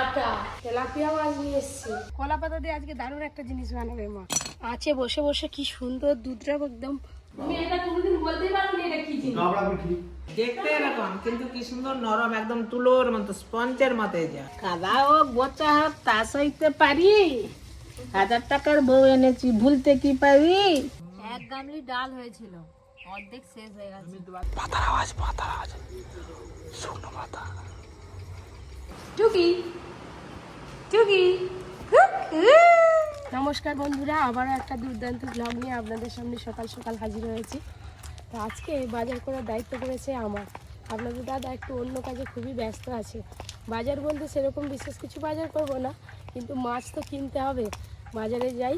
Data tilapia মাছ নিয়ে এসছে। কলা পাতা দিয়ে আজকে দারুণ একটা জিনিস বানাবে মা। আছে বসে বসে কি সুন্দর দুধটা একদম। তুমি এটা কোনোদিন বলতেই পারোনি এটা কি জিনিস। দেখতে এরকম কিন্তু কি সুন্দর নরম, একদম তুলোর মতো, স্পঞ্জের মতো। যা কাদা হোক বোচা হোক তা সইতে পারি। 1000 টাকার বউ এনেছি, ভুলতে কি পারি। এক গামলি ডাল হয়েছিল, অর্ধেক শেষ হয়ে গেছে। পাতার আওয়াজ শুকনো পাতা। টুকি টুকি। নমস্কার বন্ধুরা, আবারও একটা দুর্দান্ত ব্লগ নিয়ে আপনাদের সামনে সকাল সকাল হাজির হয়েছি। তো আজকে বাজার করার দায়িত্ব করেছে আমার। আপনাদের দাদা একটু অন্য কাজে খুবই ব্যস্ত আছে। বাজার বলতে সেরকম বিশেষ কিছু বাজার করব না, কিন্তু মাছ তো কিনতে হবে। বাজারে যাই,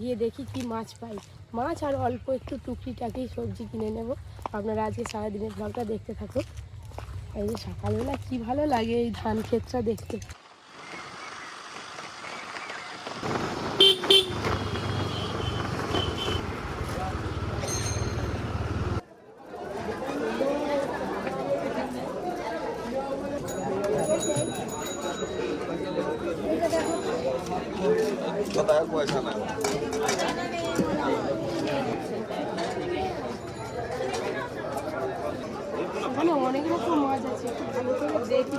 গিয়ে দেখি কি মাছ পাই। মাছ আর অল্প একটু টুকরি টাকি সবজি কিনে নেব। আপনারা আজকে সারাদিনের ব্লগটা দেখতে থাকুন। এই যে সকালবেলা কি ভালো লাগে এই ধান ক্ষেতটা দেখতে। পয়সা না এখানে অনেক রকম মাছ আছে, একটু ভালো করে দেখি।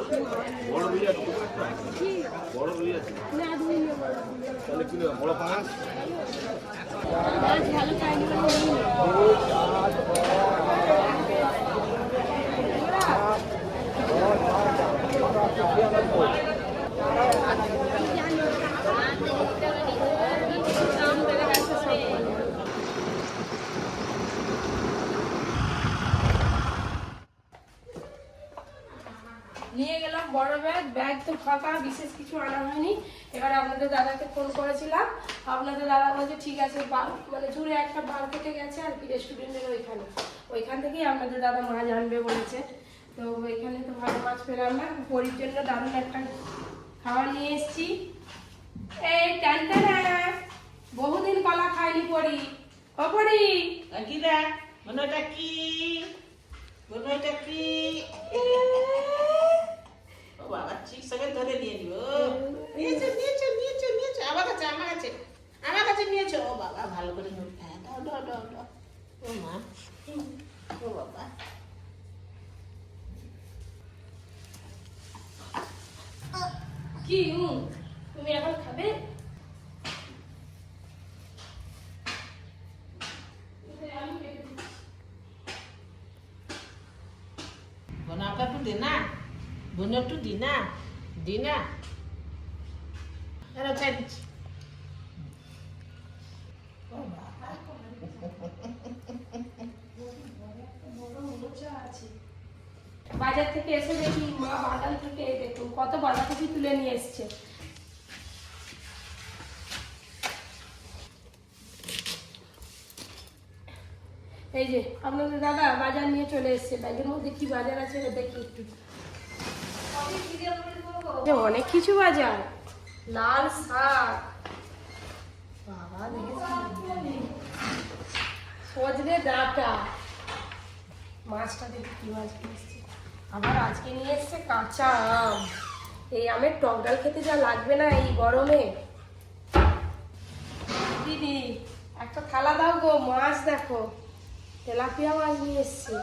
মাছ ভালো পাইনি। নিয়ে গেলাম বড় ব্যাগ তো ফাঁকা, বিশেষ কিছু আনা হয়নি। এবার আপনাদের দাদাকে ফোন করেছিলাম, আপনাদের দাদা বলছে ঠিক আছে, মানে জুড়ে একটা বার কেটে গেছে আর কি রেস্টুরেন্টের ওইখান থেকেই আপনাদের দাদা মাছ আনবে বলেছে। তো ওইখানে তো ভালো মাছ পেলাম না, পরির জন্য দারুণ একটা খাবার নিয়ে এসেছি। এই টানটানা, বহুদিন কলা খাইনি পরি। ও পরি কি দেখ মনেটা কি, মনেটা কি। ও বাবা ঠিক সঙ্গে ধরে নিয়ে নিব। নিয়েছো নিয়েছো নিয়েছো নিয়েছো, আমার কাছে আমার কাছে আমার কাছে নিয়েছো। ও বাবা ভালো করে দাও দাও দাও দাও। ও মা, ও বাবা। কি তুমি এখন খাবে? বনাটা একটু দে না, বোনের একটু দি না, দি না। এরা চাই দিচ্ছি। বাজার থেকে এসে দেখি মা বাগান থেকে দেখুন কত বাঁধাকপি তুলে নিয়ে এসছে। এই যে আপনাদের দাদা বাজার নিয়ে চলে এসছে। ব্যাগের মধ্যে কি বাজার আছে দেখি একটু। অনেক কিছু বাজার, লাল শাক, বাবা সজনে ডাঁটা, মাছটা দেখি কি মাছ নিয়ে এসছে। আবার আজকে নিয়ে এসছে কাঁচা আম। এই আমের টক ডাল খেতে যা লাগবে না এই গরমে। দিদি একটা থালা দাও গো, মাছ দেখো, তেলাপিয়া মাছ নিয়ে এসছে।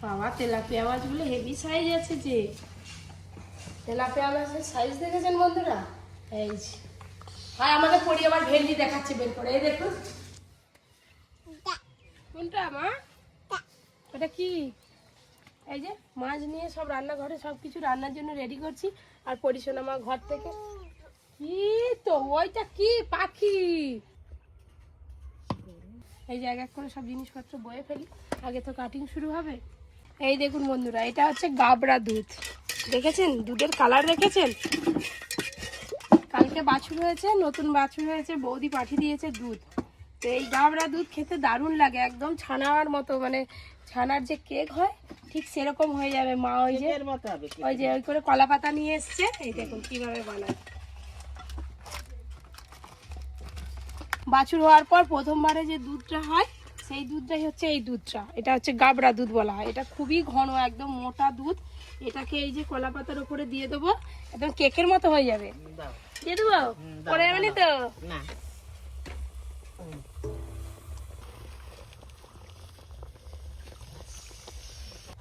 বাবা তেলাপিয়া মাছগুলো হেভি সাইজ আছে যে। তেলাপিয়া মাছের সাইজ দেখেছেন বন্ধুরা? এই যে আর আমাদের পরি আবার ভেন্ডি দেখাচ্ছে বের করে। এই দেখুন কোনটা মা, ওটা কি? এই যে মাছ নিয়ে সব রান্নাঘরে সবকিছু রান্নার জন্য রেডি করছি। আর পরিশোনা মা ঘর থেকে কি তো ওইটা কি পাখি। এই যে এক এক করে সব জিনিসপত্র বয়ে ফেলি, আগে তো কাটিং শুরু হবে। এই দেখুন বন্ধুরা, এটা হচ্ছে গাবড়া দুধ। দেখেছেন দুধের কালার দেখেছেন? কালকে বাছুর হয়েছে, নতুন বাছুর হয়েছে, বৌদি পাঠিয়ে দিয়েছে দুধ। তো এই গাবড়া দুধ খেতে দারুণ লাগে, একদম ছানার মতো, মানে ছানার যে কেক হয় ঠিক সেরকম হয়ে যাবে। মা ওই যে ওই করে কলা পাতা নিয়ে এসছে। এই দেখুন কিভাবে বানায়। বাছুর হওয়ার পর প্রথমবারে যে দুধটা হয় সেই দুধটাই হচ্ছে এই দুধটা। এটা হচ্ছে গাবড়া দুধ বলা হয়। এটা খুবই ঘন, একদম মোটা দুধ। এটাকে এই যে কলা পাতার উপরে দিয়ে দেবো, একদম কেকের মতো হয়ে যাবে। দাও। দিয়ে দেবো, পরে যাবে না তো? না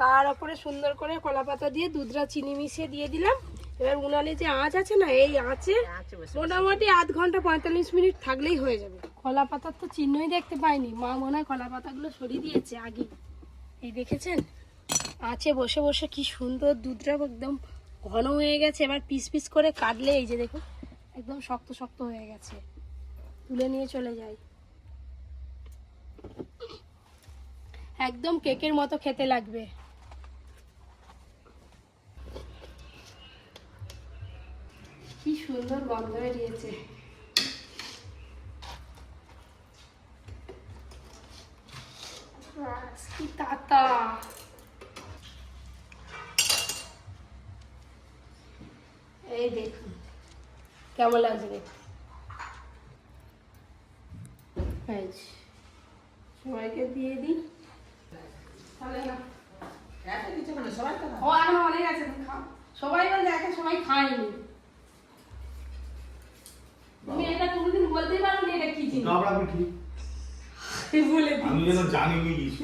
তার উপরে সুন্দর করে কলা পাতা দিয়ে দুধটা চিনি মিশিয়ে দিয়ে দিলাম। এবার উনানে যে আঁচ আছে না, এই আঁচে মোটামুটি আধ ঘন্টা 45 মিনিট থাকলেই হয়ে যাবে। কলা পাতার তো চিহ্নই দেখতে পাইনি, মা মনে হয় কলা পাতাগুলো সরিয়ে দিয়েছে আগে। এই দেখেছেন, আঁচে বসে বসে কি সুন্দর দুধটা একদম ঘন হয়ে গেছে। এবার পিস পিস করে কাটলে এই যে দেখুন একদম শক্ত শক্ত হয়ে গেছে। তুলে নিয়ে চলে যাই। একদম কেকের মতো খেতে লাগবে। কি সুন্দর গন্ধ বেরিয়েছে। কি তাতা। এই দেখুন কেমন লাগছে দেখতে। সবাইকে দিয়ে দিই তাহলে না। ও এখন অনেক আছে, সবাই বলছে একে সবাই খায়নি। তুমি এটা কোনোদিন বলতেই পারো না এটা কি জিনিস। বলে দিই। আমি যেন জানি বুঝিস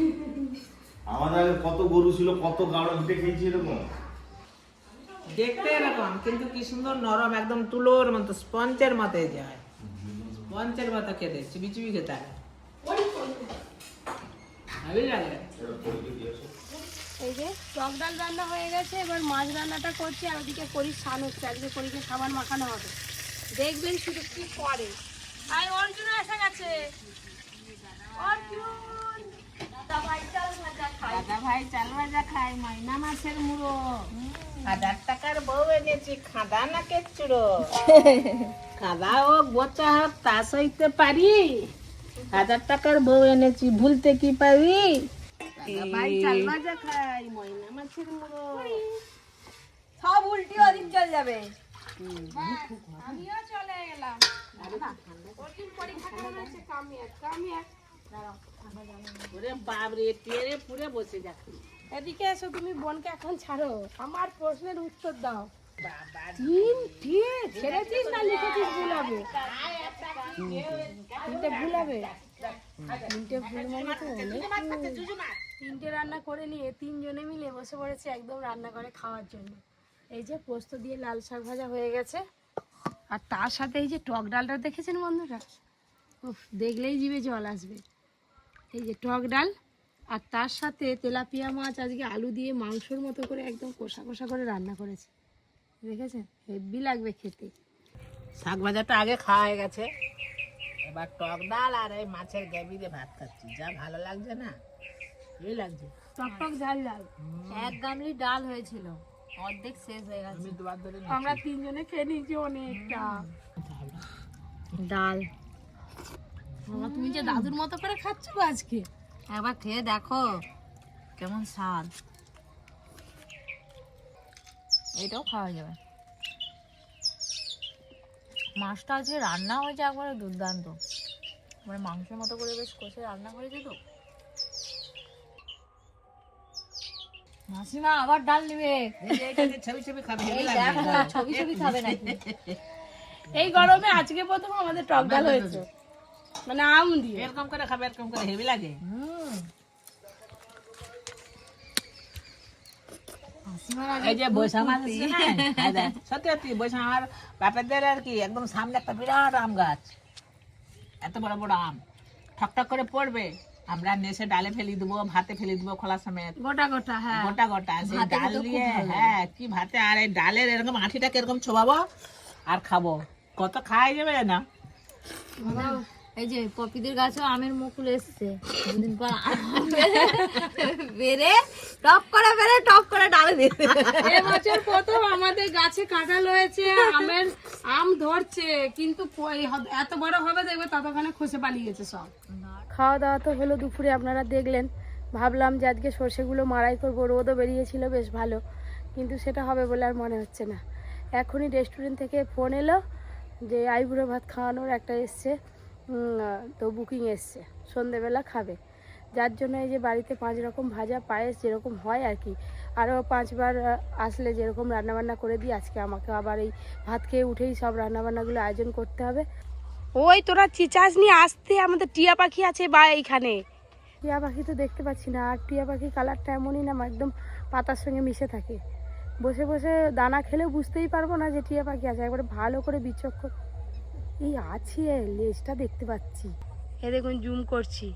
আমাদের আগে কত গরু ছিল, কত গাড়া পিঠে খেয়েছি এরকম। দেখতে এরকম, কিন্তু কি সুন্দর নরম, একদম তুলোর মতো, স্পঞ্জের মতো যায়। স্পঞ্জের মতো খেতে, চিবি চিবি খেতে হয়। ভালোই লাগে। এই যে টক ডাল রান্না হয়ে গেছে, এবার মাছ রান্নাটা করছি। আর ওদিকে করি স্নান হচ্ছে, আজকে করিকে সাবান মাখানো হবে। দেখবেন শুধু কি করে। আর অর্জুন এসে গেছে। অর্জুন দাদা ভাই চাল ভাজা খাই, ময়না মাছের মুড়ো, 1000 টাকার বউ এনেছি, খাদা না কেচুড়ো। খাদা হোক বোচা হোক তা সইতে পারি, 1000 টাকার বউ এনেছি, ভুলতে কি পারি। দাদা ভাই চাল ভাজা খাই, ময়না মাছের মুড়ো। সব উল্টি ওদিক চলে যাবে। আমিও চলে গেলাম। অর্জুন পরীক্ষা কেমন হচ্ছে? কামিয়া ওরে বাবরে, টেরে পুরে বসে যাচ্ছে। এদিকে এসো, তুমি বোনকে এখন ছাড়ো, আমার প্রশ্নের উত্তর দাও। বাবা তিনটে ছেড়েছিস না লিখেছিস ভুল হবে? তিনটে ভুল হবে? তিনটে ভুল মানে তো অনেক। তিনটে রান্না করে নিয়ে তিনজনে মিলে বসে পড়েছে একদম রান্নাঘরে খাওয়ার জন্য। এই যে পোস্ত দিয়ে লাল শাক ভাজা হয়ে গেছে, আর তার সাথে এই যে টক ডালটা দেখেছেন বন্ধুরা, উফ, দেখলেই জিভে জল আসবে। এই যে টক ডাল, আর তার সাথে তেলাপিয়া মাছ আজকে আলু দিয়ে মাংসর মতো করে একদম কষা কষা করে রান্না করেছে। দেখেছেন, হেভি লাগবে খেতে। শাক ভাজাটা আগে খাওয়া হয়ে গেছে, এবার টক ডাল আর এই মাছের গ্রেভি দিয়ে ভাত খাচ্ছি। যা ভালো লাগছে না, এই লাগছে। টক টক ঝাল ঝাল। এক গামলি ডাল হয়েছিল, অর্ধেক শেষ হয়ে গেছে। আমি দুবার ধরে আমরা তিনজনে খেয়ে নিয়েছি অনেকটা ডাল বাবা, তুমি যে দাদুর মতো করে খাচ্ছ গো আজকে। একবার খেয়ে দেখো কেমন স্বাদ। এটাও খাওয়া যাবে। মাছটা আজকে রান্না হয়েছে একবারে দুর্দান্ত, মানে মাংসের মতো করে বেশ কষে রান্না করেছে তো। মাসিমা আবার ডাল নেবে। ছবি ছবি খাবে, এই দেখো, ছবি ছবি খাবে নাকি? এই গরমে আজকে প্রথম আমাদের টক ডাল হয়েছে, মানে আম দিয়ে। এরকম করে খাবে, এরকম করে হেভি লাগে। এই যে বৈশাখ মাস আছে না, এই দেখ, সত্যি সত্যি বৈশাখ আমার বাপেদের আর কি একদম সামনে একটা বিরাট আম গাছ, এত বড় বড় আম ঠকঠক করে পড়বে, আমরা নেশে ডালে ফেলে দেবো, ভাতে ফেলে দেবো, খোলা সমেত গোটা গোটা। হ্যাঁ, গোটা গোটা সেই ডাল দিয়ে। হ্যাঁ, কি ভাতে, আর এই ডালের এরকম আঠিটাকে এরকম ছোবাবো আর খাবো, কত খাওয়াই যাবে না। এই যে পপিদের গাছেও আমের মুকুল এসছে, দুদিন পর বেড়ে টপ করে ডালে দিতে। এবছর প্রথম আমাদের গাছে কাঁঠাল হয়েছে, আম ধরছে, কিন্তু এত বড় হবে দেখবে ততক্ষণে খসে পালিয়ে গেছে সব। খাওয়া দাওয়া তো হলো দুপুরে, আপনারা দেখলেন। ভাবলাম যে আজকে সর্ষেগুলো মাড়াই করবো, রোদও বেরিয়েছিল বেশ ভালো, কিন্তু সেটা হবে বলে আর মনে হচ্ছে না। এখনই রেস্টুরেন্ট থেকে ফোন এলো যে আইবুড়ো ভাত খাওয়ানোর একটা এসছে, তো বুকিং এসছে, সন্ধেবেলা খাবে। যার জন্য এই যে বাড়িতে 5 রকম ভাজা পায়েস যেরকম হয় আর কি, আরও 5বার আসলে যেরকম রান্নাবান্না করে দিই, আজকে আমাকে আবার এই ভাত খেয়ে উঠেই সব রান্নাবান্নাগুলো আয়োজন করতে হবে। ওই তোরা চিচাস নিয়ে আসতে, আমাদের টিয়া পাখি আছে বা এইখানে। টিয়া পাখি তো দেখতে পাচ্ছি না, আর টিয়া পাখির কালারটা এমনই না, একদম পাতার সঙ্গে মিশে থাকে। বসে বসে দানা খেলেও বুঝতেই পারবো না যে টিয়া পাখি আছে, একবারে ভালো করে বিচক্ষণ এই আছে, লেজটা দেখতে পাচ্ছি। এ দেখুন জুম করছি,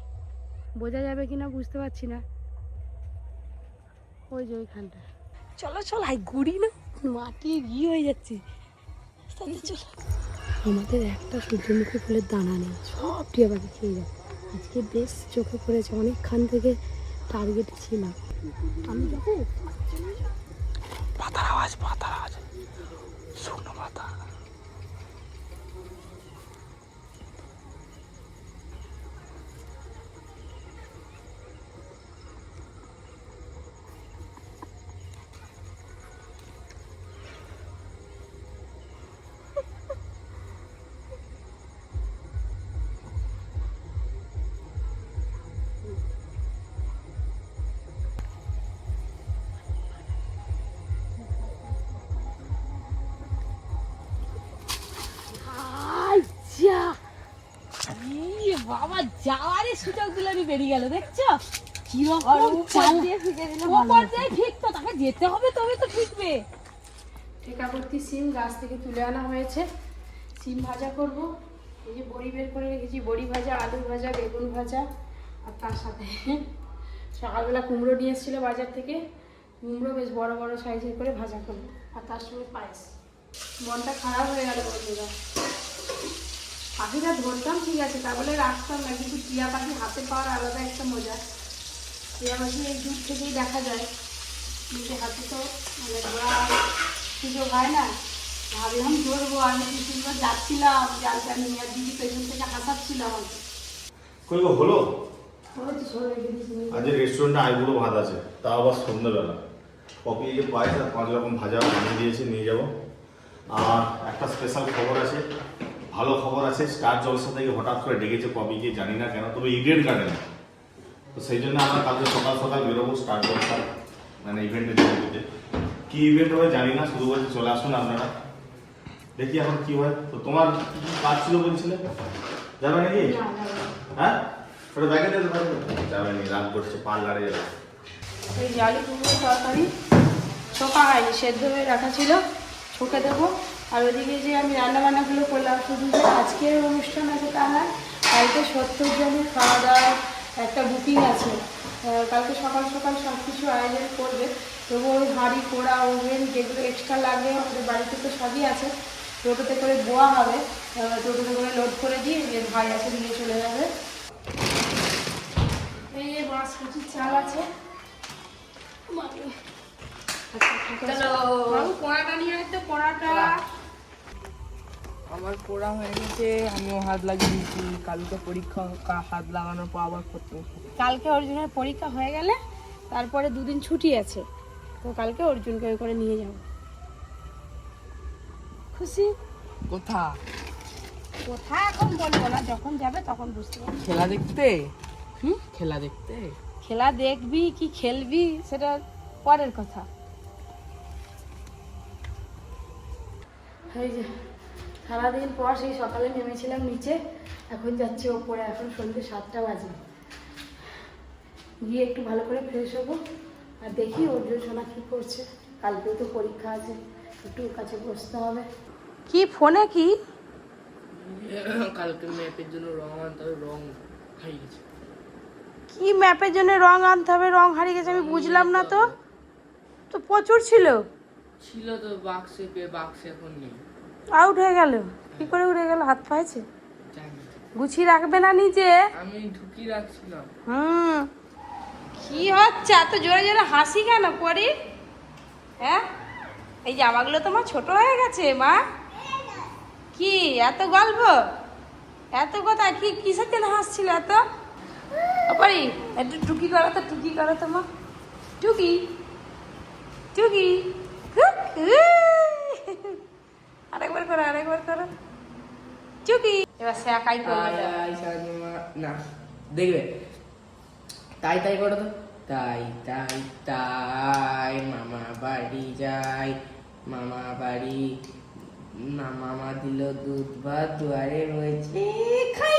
বোঝা যাবে কিনা বুঝতে পারছি না। ওই যে ওইখানটা, চলো চলো হাই ঘুরি না, মাটি গিয়ে হয়ে যাচ্ছি। চলো, আমাদের একটা সূর্যমুখী ফুলের দানা নেই, সব টিয়া পাখি খেয়ে যায়। আজকে বেশ চোখে পড়েছে, অনেকক্ষণ থেকে টার্গেটে ছিলাম আমি। যখন পাতার আওয়াজ শুকনো পাতা। বাবা যাওয়ারই সুযোগ দিলে আমি বেরিয়ে গেল, দেখছো কিরকম চাল দিয়ে ফিকে দিলে ঠিক তো, তাকে যেতে হবে তবে তো ফিকবে। ঠেকাপত্তি সিম গাছ থেকে তুলে আনা হয়েছে, সিম ভাজা করব। এই যে বড়ি বের করে রেখেছি, বড়ি ভাজা, আলু ভাজা, বেগুন ভাজা, আর তার সাথে সকালবেলা কুমড়ো নিয়ে এসেছিলো বাজার থেকে, কুমড়ো বেশ বড় বড় সাইজের করে ভাজা করবো, আর তার সঙ্গে পায়েস। মনটা খারাপ হয়ে গেল বন্ধুরা, পাখিটা ধরতাম ঠিক আছে, তা বলে রাখতাম না, কিন্তু টিয়া পাখি হাতে পাওয়ার আলাদা একটা মজা। টিয়া পাখি এই দূর থেকেই দেখা যায়, নিজে হাতে তো মানে ধরার সুযোগ হয় না। ভাবলাম ধরবো, আমি কি সুন্দর যাচ্ছিলাম জালটা নিয়ে, আর দিদি পেছন থেকে হাসাচ্ছিল আমাকে। কই গো হলো? ওই তো সরে রেখে দিয়েছি। আজ রেস্টুরেন্টে আইবুড়ো ভাত আছে, তাও আবার সন্ধ্যেবেলা। কপি যে পায়েস আর 5 রকম ভাজা বানিয়ে দিয়েছে, নিয়ে যাব। আর একটা স্পেশাল খবর আছে, ভালো খবর আছে। স্টার জলসা থেকে হঠাৎ করে ডেকেছে কপিকে, জানি না কেন, তবে ইডেন গার্ডেন। তো সেই জন্য আমরা কালকে সকাল সকাল বেরোবো স্টার জলসা মানে ইভেন্টের জন্য। কি ইভেন্ট হবে জানি না, শুধু বলছে চলে আসুন আপনারা, দেখি এখন কি হয়। তো তোমার কি কাজ ছিল বলছিলে, যাবে নাকি? হ্যাঁ ওটা ব্যাগে দিতে পারবে? যাবে নি, রাগ করছে, পার্লারে যাবে। এই যে আলু কুমড়ো তরকারি শোকা হয়নি, সেদ্ধ হয়ে রাখা ছিল, শোকে দেবো। আর ওদিকে যে আমি রান্নাবান্নাগুলো করলাম, শুধু যে আজকের অনুষ্ঠান আছে তা নয়, কালকে 70 জনের খাওয়া দাওয়ার একটা বুকিং আছে। কালকে সকাল সকাল সব কিছু আয়োজন করবে, তবু ওই হাঁড়ি কোড়া ওভেন যেগুলো এক্সট্রা লাগবে আমাদের বাড়িতে তো সবই আছে, টোটোতে করে বোয়া হবে, টোটোতে করে লোড করে দিয়ে যে ভাই আছে নিয়ে চলে যাবে। এই যে বাঁশকুচির চাল আছে, আমার পড়া হয়ে গেছে, আমিও হাত লাগিয়ে দিয়েছি। কালকে পরীক্ষা, হাত লাগানোর পর আবার করতে হবে। কালকে অর্জুনের পরীক্ষা হয়ে গেলে তারপরে 2 দিন ছুটি আছে, তো কালকে অর্জুনকে ওই করে নিয়ে যাব। খুশি? কোথা কোথায় এখন বলবো না, যখন যাবে তখন বুঝতে পারবে। খেলা দেখতে? হুম, খেলা দেখতে? খেলা দেখবি কি খেলবি সেটা পরের কথা। এই যে সারাদিন পর সেই সকালে নেমেছিলাম নিচে, এখন যাচ্ছি ওপরে, এখন সন্ধ্যে 7টা বাজে। গিয়ে একটু ভালো করে ফ্রেশ হবো, আর দেখি অর্জুন সোনা কী করছে, কালকেও তো পরীক্ষা আছে, একটু ওর কাছে বসতে হবে। কি ফোনে কি কালকে ম্যাপের জন্য রং আনতে হবে, রং হারিয়ে গেছে। কি ম্যাপের জন্য রং আনতে হবে, রং হারিয়ে গেছে? আমি বুঝলাম না তো, তো প্রচুর ছিল তো বাক্সে, বাক্সে এখন নেই। আউট হয়ে গেল, কি করে উড়ে গেল? হাত পাইছে? জানি, গুছিয়ে রাখবে না নিচে? আমি ঢুকিয়ে রাখছিলাম। কি হচ্ছে এত জোরে জোরে হাসি কেন পরি? হ্যাঁ, এই জামাগুলো তোমার ছোট হয়ে গেছে মা। কি এত গল্প, এত কথা, কি কিসের জন্য হাসছিল এত? পরি একটু টুকি করো তো, টুকি করো তো মা, টুকি টুকি। আরেকবার করো, আরেকবার করো, টুকি। এবার সে একাই করবে। না দেখবে, তাই তাই করো তো। তাই তাই তাই মামা বাড়ি যাই, মামা বাড়ি, না মামা দিল দুধ ভাত দুয়ারে বইছে খাই